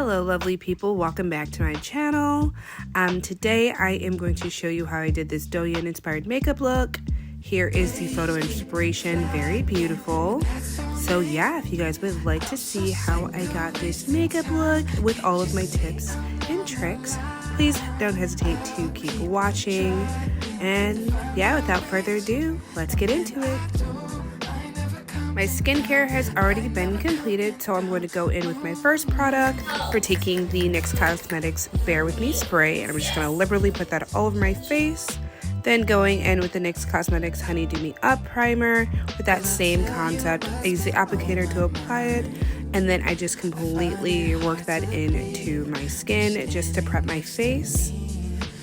Hello lovely people, welcome back to my channel. Today I am going to show you how I did this Douyin inspired makeup look. Here is the photo inspiration, very beautiful. So yeah, if you guys would like to see how I got this makeup look with all of my tips and tricks, please don't hesitate to keep watching. And yeah, without further ado, let's get into it. My skincare has already been completed, so I'm going to go in with my first product for taking the NYX Cosmetics Bear With Me spray, and I'm just going to liberally put that all over my face. Then going in with the NYX Cosmetics Honey Do Me Up primer with that same concept. I use the applicator to apply it, and then I just completely work that into my skin just to prep my face.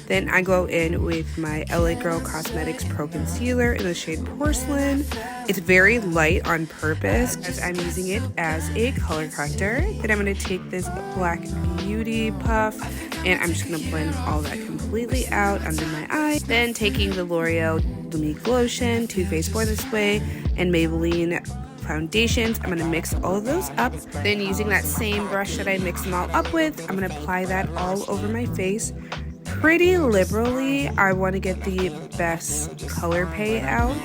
Then I go in with my LA Girl Cosmetics Pro Concealer in the shade Porcelain. It's very light on purpose as I'm using it as a color corrector. Then I'm going to take this Black Beauty puff and I'm just going to blend all that completely out under my eye. Then taking the L'Oreal Lumique Lotion, Too Faced Born This Way, and Maybelline foundations, I'm going to mix all of those up. Then using that same brush that I mixed them all up with, I'm going to apply that all over my face. Pretty liberally. I want to get the best color pay out,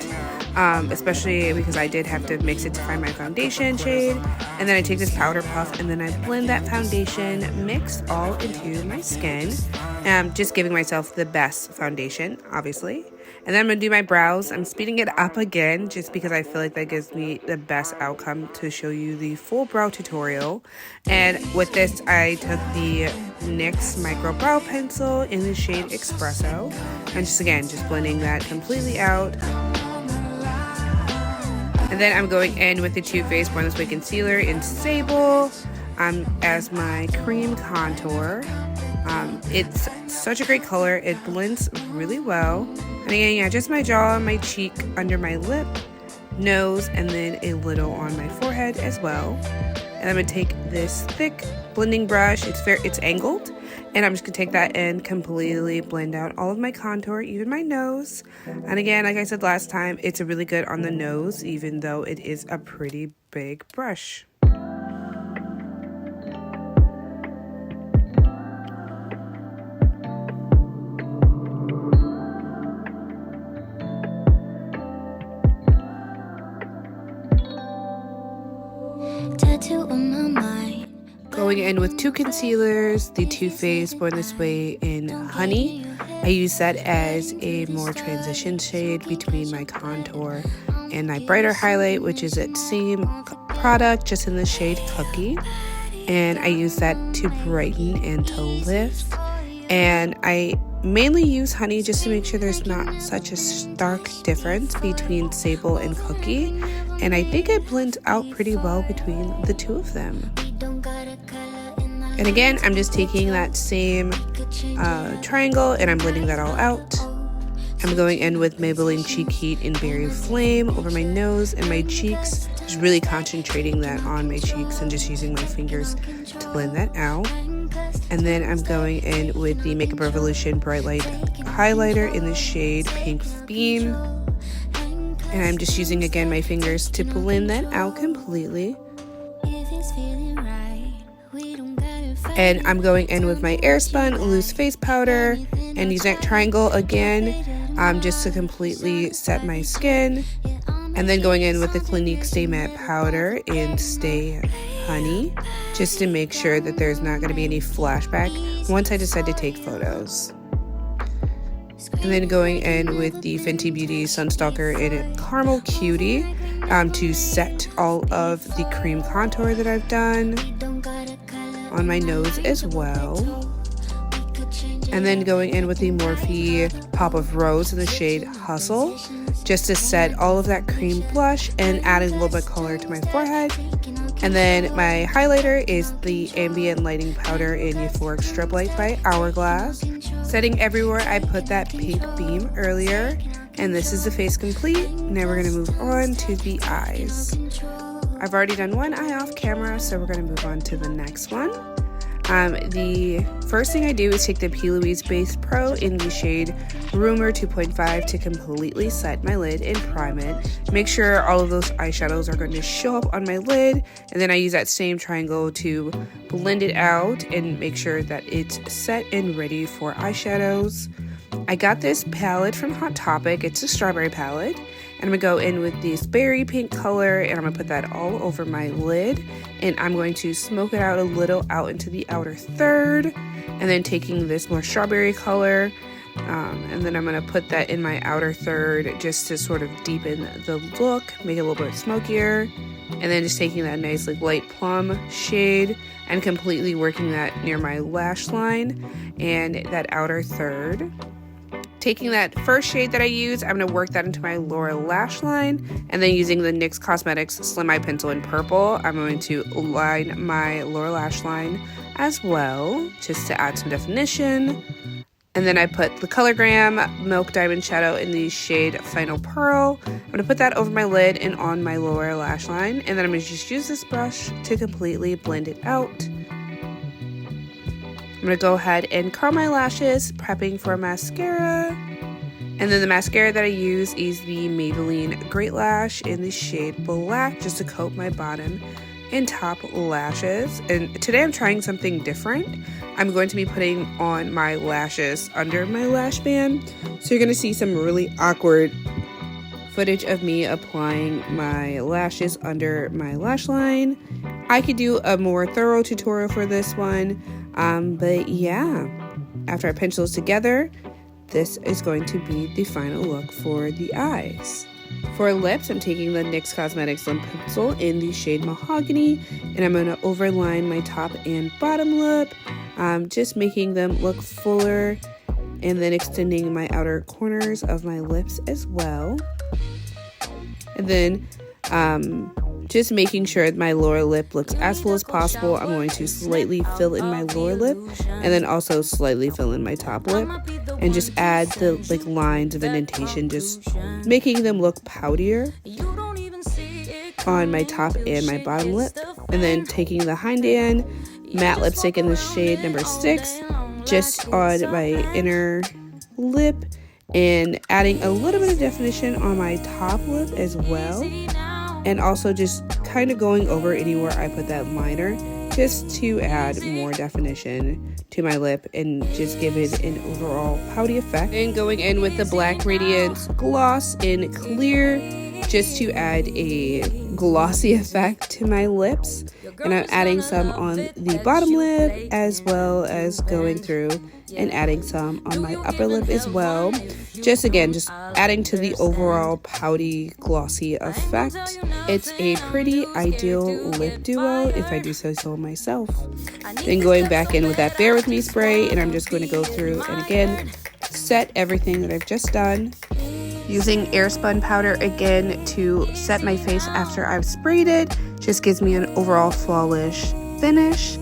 especially because I did have to mix it to find my foundation shade. And then I take this powder puff and then I blend that foundation mix all into my skin, just giving myself the best foundation, obviously. And then I'm going to do my brows. I'm speeding it up again just because I feel like that gives me the best outcome to show you the full brow tutorial. And with this, I took the NYX Micro Brow Pencil in the shade Espresso. And just blending that completely out. And then I'm going in with the Too Faced Born This Way Concealer in Sable as my cream contour. It's such a great color. It blends really well. And again, yeah, just my jaw, my cheek, under my lip, nose, and then a little on my forehead as well. And I'm going to take this thick blending brush. It's angled. And I'm just going to take that and completely blend out all of my contour, even my nose. And again, like I said last time, it's really good on the nose, even though it is a pretty big brush. Going in with two concealers, the Too Faced Born This Way in Honey. I use that as a more transition shade between my contour and my brighter highlight, which is that same product, just in the shade Cookie. And I use that to brighten and to lift. And I mainly use Honey just to make sure there's not such a stark difference between Sable and Cookie. And I think it blends out pretty well between the two of them. And again, I'm just taking that same triangle and I'm blending that all out. I'm going in with Maybelline Cheek Heat in Berry Flame over my nose and my cheeks. Just really concentrating that on my cheeks and just using my fingers to blend that out. And then I'm going in with the Makeup Revolution Bright Light Highlighter in the shade Pink Beam. And I'm just using, again, my fingers to blend that out completely. And I'm going in with my AIRSPUN Loose Face Powder and using that triangle again, just to completely set my skin. And then going in with the Clinique Stay Matte Powder in Stay Honey, just to make sure that there's not going to be any flashback once I decide to take photos. And then going in with the Fenty Beauty Sunstalker in Caramel Cutie to set all of the cream contour that I've done on my nose as well. And then going in with the Morphe Pop of Rose in the shade Hustle, just to set all of that cream blush and adding a little bit of color to my forehead. And then my highlighter is the Ambient Lighting Powder in Euphoric Strip Light by Hourglass, setting everywhere I put that pink beam earlier. And this is the face complete. Now we're going to move on to the eyes. I've already done one eye off camera, so we're going to move on to the next one. The first thing I do is take the PLOUISE Base Pro in the shade Rumor 2.5 to completely set my lid and prime it. Make sure all of those eyeshadows are going to show up on my lid, and then I use that same triangle to blend it out and make sure that it's set and ready for eyeshadows. I got this palette from Hot Topic. It's a strawberry palette. And I'm going to go in with this berry pink color, and I'm going to put that all over my lid. And I'm going to smoke it out a little out into the outer third. And then taking this more strawberry color, and then I'm going to put that in my outer third just to sort of deepen the look, make it a little bit smokier. And then just taking that nice like light plum shade and completely working that near my lash line and that outer third. Taking that first shade that I use, I'm going to work that into my lower lash line, and then using the NYX Cosmetics Slim Eye Pencil in purple, I'm going to line my lower lash line as well, just to add some definition. And then I put the COLORGRAM Milk Diamond Shadow in the shade Final Pearl. I'm going to put that over my lid and on my lower lash line, and then I'm going to just use this brush to completely blend it out. I'm going to go ahead and curl my lashes, prepping for mascara. And then the mascara that I use is the Maybelline Great Lash in the shade Black, just to coat my bottom and top lashes. And today I'm trying something different. I'm going to be putting on my lashes under my lash band. So you're going to see some really awkward footage of me applying my lashes under my lash line. I could do a more thorough tutorial for this one. But yeah, after I pinch those together, this is going to be the final look for the eyes. For lips, I'm taking the NYX Cosmetics Lip Pencil in the shade Mahogany, and I'm going to overline my top and bottom lip, just making them look fuller, and then extending my outer corners of my lips as well. And then just making sure my lower lip looks as full as possible, I'm going to slightly fill in my lower lip and then also slightly fill in my top lip and just add the like lines of indentation, just making them look poutier on my top and my bottom lip. And then taking the HANDAIYAN matte lipstick in the shade number 6 just on my inner lip and adding a little bit of definition on my top lip as well. And also just kind of going over anywhere I put that liner just to add more definition to my lip and just give it an overall pouty effect. And going in with the Black Radiance Gloss in Clear just to add a glossy effect to my lips. And I'm adding some on the bottom lip as well as going through and adding some on my upper lip as well. Just adding to the overall pouty glossy effect. It's a pretty ideal lip duo if I do say so myself. Then going back in with that Bear With Me spray, and I'm just going to go through and again set everything that I've just done. Using AIRSPUN powder again to set my face after I've sprayed it. Just gives me an overall flawless finish.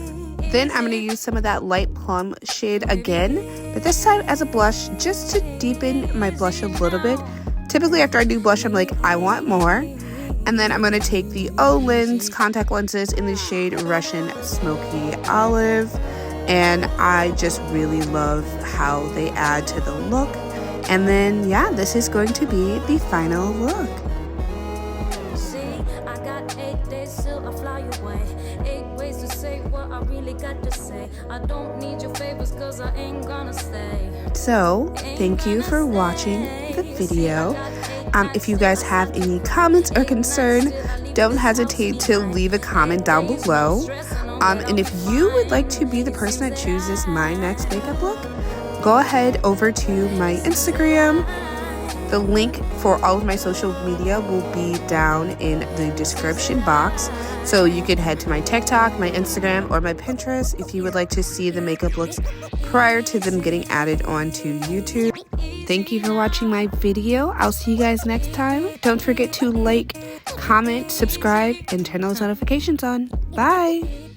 Then I'm going to use some of that light plum shade again, but this time as a blush just to deepen my blush a little bit. Typically after I do blush, I'm like, I want more. And then I'm going to take the Lens contact lenses in the shade Russian Smoky Olive. And I just really love how they add to the look. And then, yeah, this is going to be the final look. See, I got 8 days till I fly away. 8 ways to say what I really got to say. I don't need your favors cause I ain't gonna stay. So, thank you for watching the video. If you guys have any comments or concern, don't hesitate to leave a comment down below. And if you would like to be the person that chooses my next makeup look, go ahead over to my Instagram. The link for all of my social media will be down in the description box. So you can head to my TikTok, my Instagram, or my Pinterest if you would like to see the makeup looks prior to them getting added onto YouTube. Thank you for watching my video. I'll see you guys next time. Don't forget to like, comment, subscribe, and turn those notifications on. Bye!